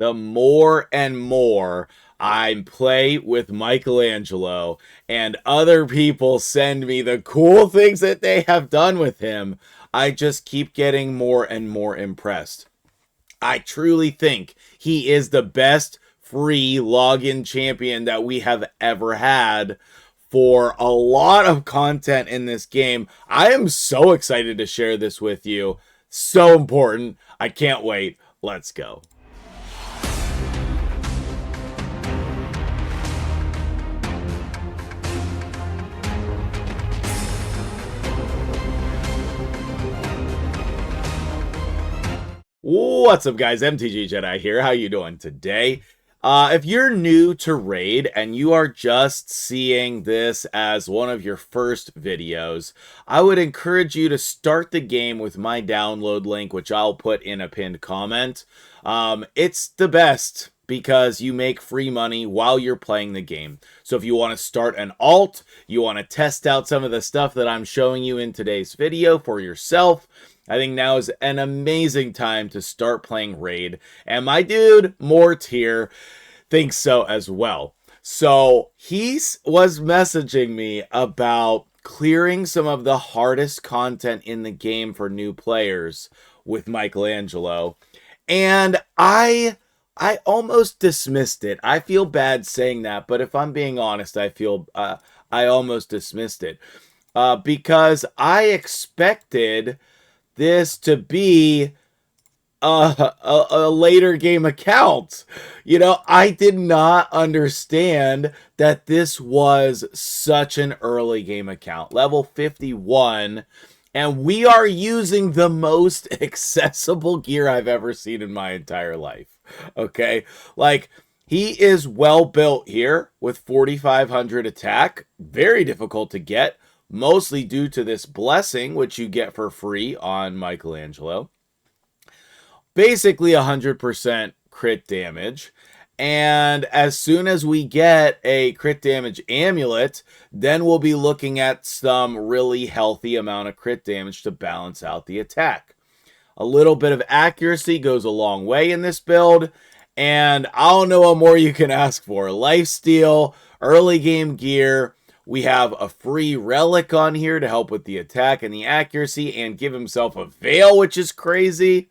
the more and more I play with Michelangelo and other people send me the cool things that they have done with him, I just keep getting more and more impressed. I truly think he is the best free login champion that we have ever had for a lot of content in this game. I am so excited to share this with you. So important. I can't wait. Let's go. What's up, guys? MtgJedi here. How you doing today? If you're new to Raid and you are just seeing this as one of your first videos, I would encourage you to start the game with my download link, which I'll put in a pinned comment. It's the best because you make free money while you're playing the game. So if you want to start an alt, you want to test out some of the stuff that I'm showing you in today's video for yourself, I think now is an amazing time to start playing Raid. And my dude, Mort here, thinks so as well. So he was messaging me about clearing some of the hardest content in the game for new players with Michelangelo. And I almost dismissed it. I feel bad saying that, but if I'm being honest, I feel I almost dismissed it. Because I expected this to be a later game account. You know, I did not understand that this was such an early game account. Level 51. And we are using the most accessible gear I've ever seen in my entire life. Okay? Like, he is well built here with 4,500 attack. Very difficult to get. Mostly due to this blessing, which you get for free on Michelangelo. Basically 100% crit damage. And as soon as we get a crit damage amulet, then we'll be looking at some really healthy amount of crit damage to balance out the attack. A little bit of accuracy goes a long way in this build. And I don't know what more you can ask for. Lifesteal, early game gear. We have a free relic on here to help with the attack and the accuracy and give himself a veil, which is crazy.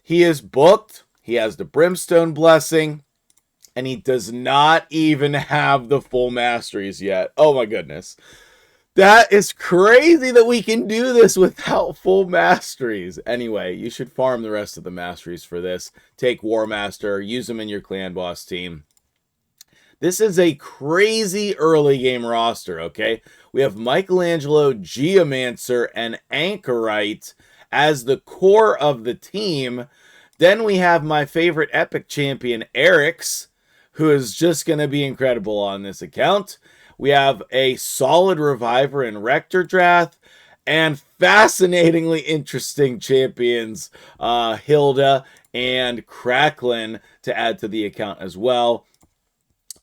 He is booked. He has the brimstone blessing. And he does not even have the full masteries yet. Oh my goodness. That is crazy that we can do this without full masteries. Anyway, you should farm the rest of the masteries for this. Take War Master. Use them in your clan boss team. This is a crazy early game roster, okay? We have Michelangelo, Geomancer, and Anchorite as the core of the team. Then we have my favorite epic champion, Eric's, who is just going to be incredible on this account. We have a solid reviver in Rector Drath, and fascinatingly interesting champions, Hilda and Cracklin, to add to the account as well.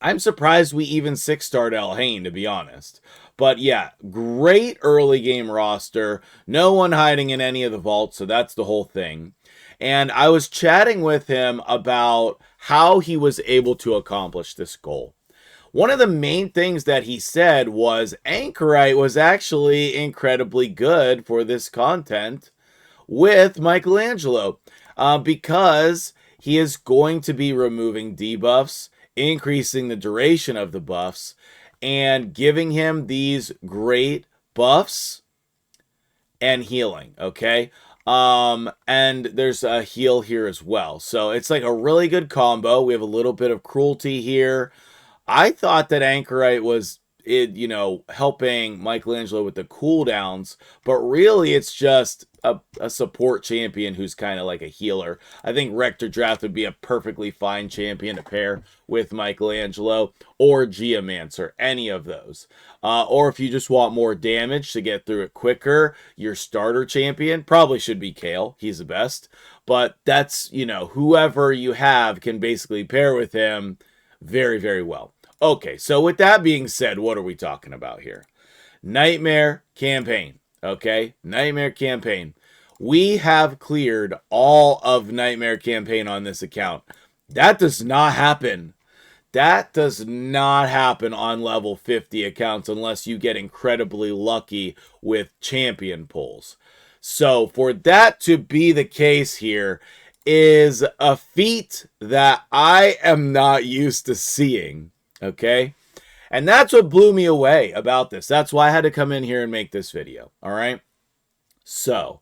I'm surprised we even 6-starred Elhain, to be honest. But yeah, great early game roster. No one hiding in any of the vaults, so that's the whole thing. And I was chatting with him about how he was able to accomplish this goal. One of the main things that he said was Anchorite was actually incredibly good for this content with Michelangelo. Because he is going to be removing debuffs, increasing the duration of the buffs, and giving him these great buffs and healing, okay? And there's a heal here as well. So it's like a really good combo. We have a little bit of cruelty here. I thought that Anchorite was, helping Michelangelo with the cooldowns, but really it's just a support champion who's kind of like a healer. I think Rector Draft would be a perfectly fine champion to pair with Michelangelo or Geomancer, any of those. Or if you just want more damage to get through it quicker, your starter champion probably should be Kale. He's the best. But that's, whoever you have can basically pair with him very, very well. Okay, so with that being said, what are we talking about here? Nightmare Campaign, okay? Nightmare Campaign. We have cleared all of Nightmare Campaign on this account. That does not happen. That does not happen on level 50 accounts unless you get incredibly lucky with champion pulls. So for that to be the case here is a feat that I am not used to seeing. Okay? And that's what blew me away about this. That's why I had to come in here and make this video. All right? So,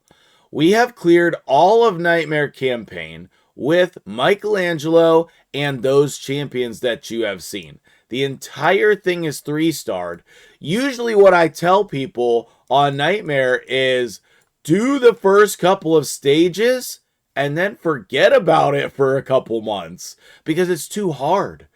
we have cleared all of Nightmare Campaign with Michelangelo and those champions that you have seen. The entire thing is 3-starred. Usually what I tell people on Nightmare is do the first couple of stages and then forget about it for a couple months because it's too hard.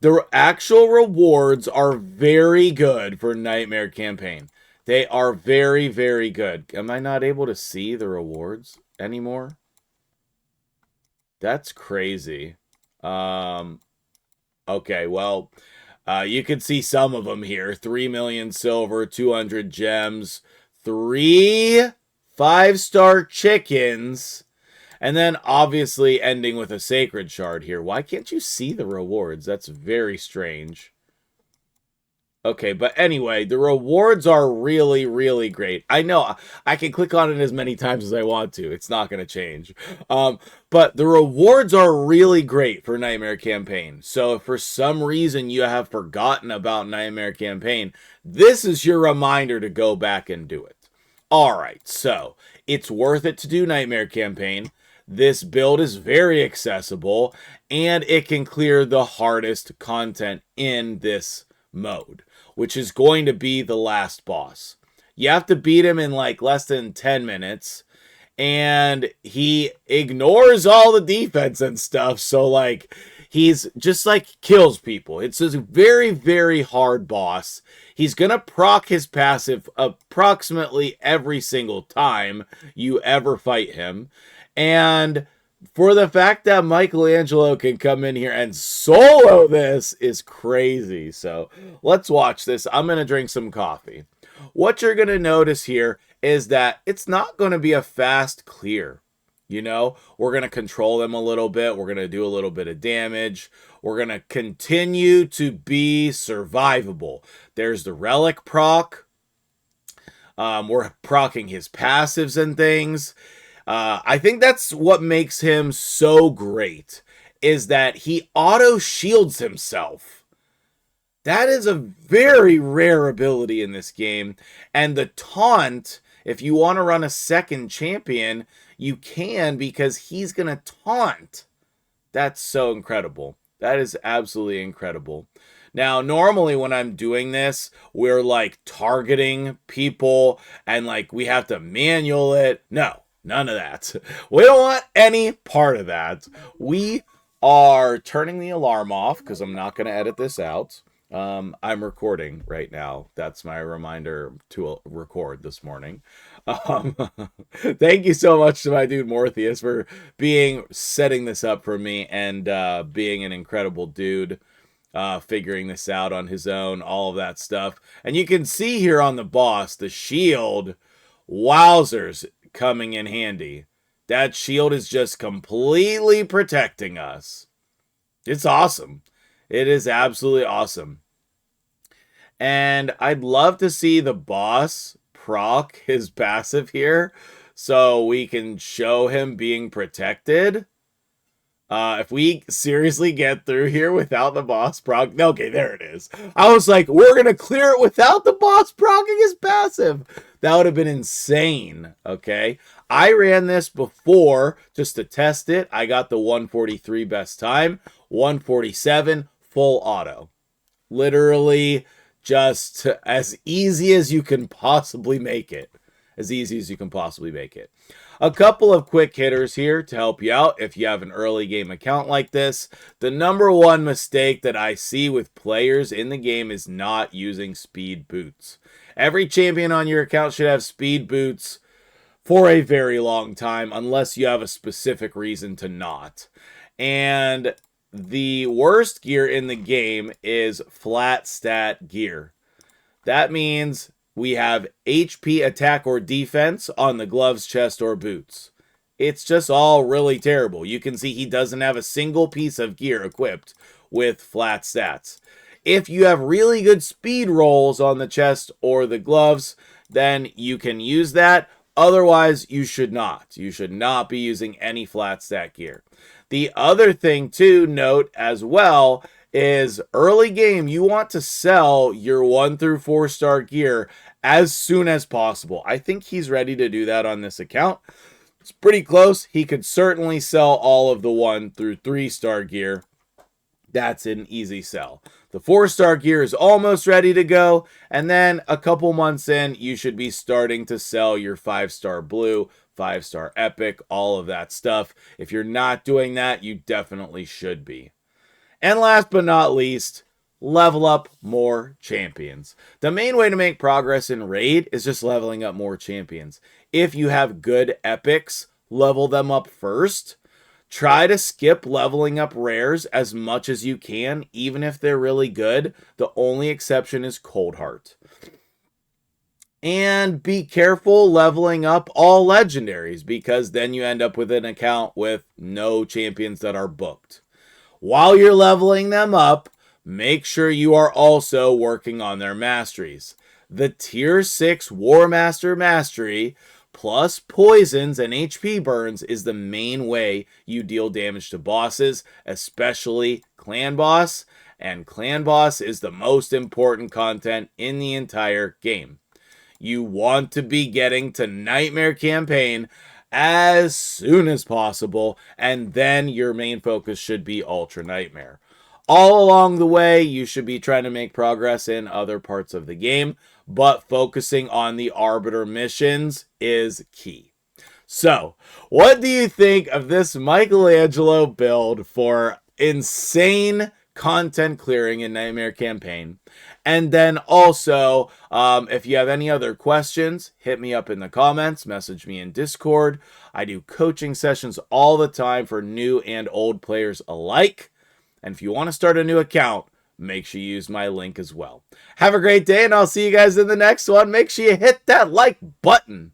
The actual rewards are very good for Nightmare Campaign. They are very, very good. Am I not able to see the rewards anymore? That's crazy. Okay, well, you can see some of them here. 3 million silver, 200 gems, 3 5-star chickens, and then obviously ending with a sacred shard here. Why can't you see the rewards? That's very strange. Okay, but anyway, the rewards are really, really great. I know I can click on it as many times as I want to. It's not going to change. But the rewards are really great for Nightmare Campaign. So if for some reason you have forgotten about Nightmare Campaign, this is your reminder to go back and do it. All right, so it's worth it to do Nightmare Campaign. This build is very accessible, and it can clear the hardest content in this mode, which is going to be the last boss. You have to beat him in like less than 10 minutes, and he ignores all the defense and stuff, so like he's just like kills people. It's a very, very hard boss. He's gonna proc his passive approximately every single time you ever fight him, and for the fact that Michelangelo can come in here and solo this is crazy. So let's watch this. I'm going to drink some coffee. What you're going to notice here is that it's not going to be a fast clear. You know, we're going to control them a little bit. We're going to do a little bit of damage. We're going to continue to be survivable. There's the relic proc. We're procking his passives and things. I think that's what makes him so great, is that he auto shields himself. That is a very rare ability in this game. And the taunt, if you want to run a second champion, you can because he's going to taunt. That's so incredible. That is absolutely incredible. Now, normally when I'm doing this, we're like targeting people and like we have to manual it. No. None of that. We don't want any part of that. We are turning the alarm off because I'm not going to edit this out. I'm recording right now. That's my reminder to record this morning. Thank you so much to my dude Morpheus for setting this up for me and being an incredible dude. Figuring this out on his own, all of that stuff. And you can see here on the boss, the shield, wowzers, coming in handy. That shield is just completely protecting us. It's awesome. It is absolutely awesome. And I'd love to see the boss proc his passive here so we can show him being protected. If we seriously get through here without the boss proc... Okay, there it is. I was like, we're going to clear it without the boss procking his passive. That would have been insane, okay? I ran this before just to test it. I got the 143 best time, 147 full auto. Literally just as easy as you can possibly make it. As easy as you can possibly make it. A couple of quick hitters here to help you out if you have an early game account like this. The number one mistake that I see with players in the game is not using speed boots. Every champion on your account should have speed boots for a very long time unless you have a specific reason to not. And the worst gear in the game is flat stat gear. That means we have HP, attack, or defense on the gloves, chest, or boots. It's just all really terrible. You can see he doesn't have a single piece of gear equipped with flat stats. If you have really good speed rolls on the chest or the gloves, then you can use that. Otherwise, you should not. You should not be using any flat stat gear. The other thing to note as well is early game, you want to sell your 1 through 4 star gear as soon as possible. I think he's ready to do that on this account. It's pretty close. He could certainly sell all of the 1 through 3 star gear. That's an easy sell. The 4-star gear is almost ready to go, and then a couple months in, you should be starting to sell your 5-star blue, 5-star epic, all of that stuff. If you're not doing that, you definitely should be. And last but not least, level up more champions. The main way to make progress in Raid is just leveling up more champions. If you have good epics, level them up first. Try to skip leveling up rares as much as you can, even if they're really good. The only exception is Cold Heart. And be careful leveling up all legendaries, because then you end up with an account with no champions that are booked. While you're leveling them up, make sure you are also working on their masteries. The Tier 6 War Master Mastery plus poisons and HP burns is the main way you deal damage to bosses, especially Clan Boss, and Clan Boss is the most important content in the entire game. You want to be getting to Nightmare Campaign as soon as possible, and then your main focus should be Ultra Nightmare. All along the way, you should be trying to make progress in other parts of the game, but focusing on the Arbiter missions is key. So, what do you think of this Michelangelo build for insane content clearing in Nightmare Campaign? And then also, if you have any other questions, hit me up in the comments, message me in Discord. I do coaching sessions all the time for new and old players alike. And if you want to start a new account, make sure you use my link as well. Have a great day, and I'll see you guys in the next one. Make sure you hit that like button.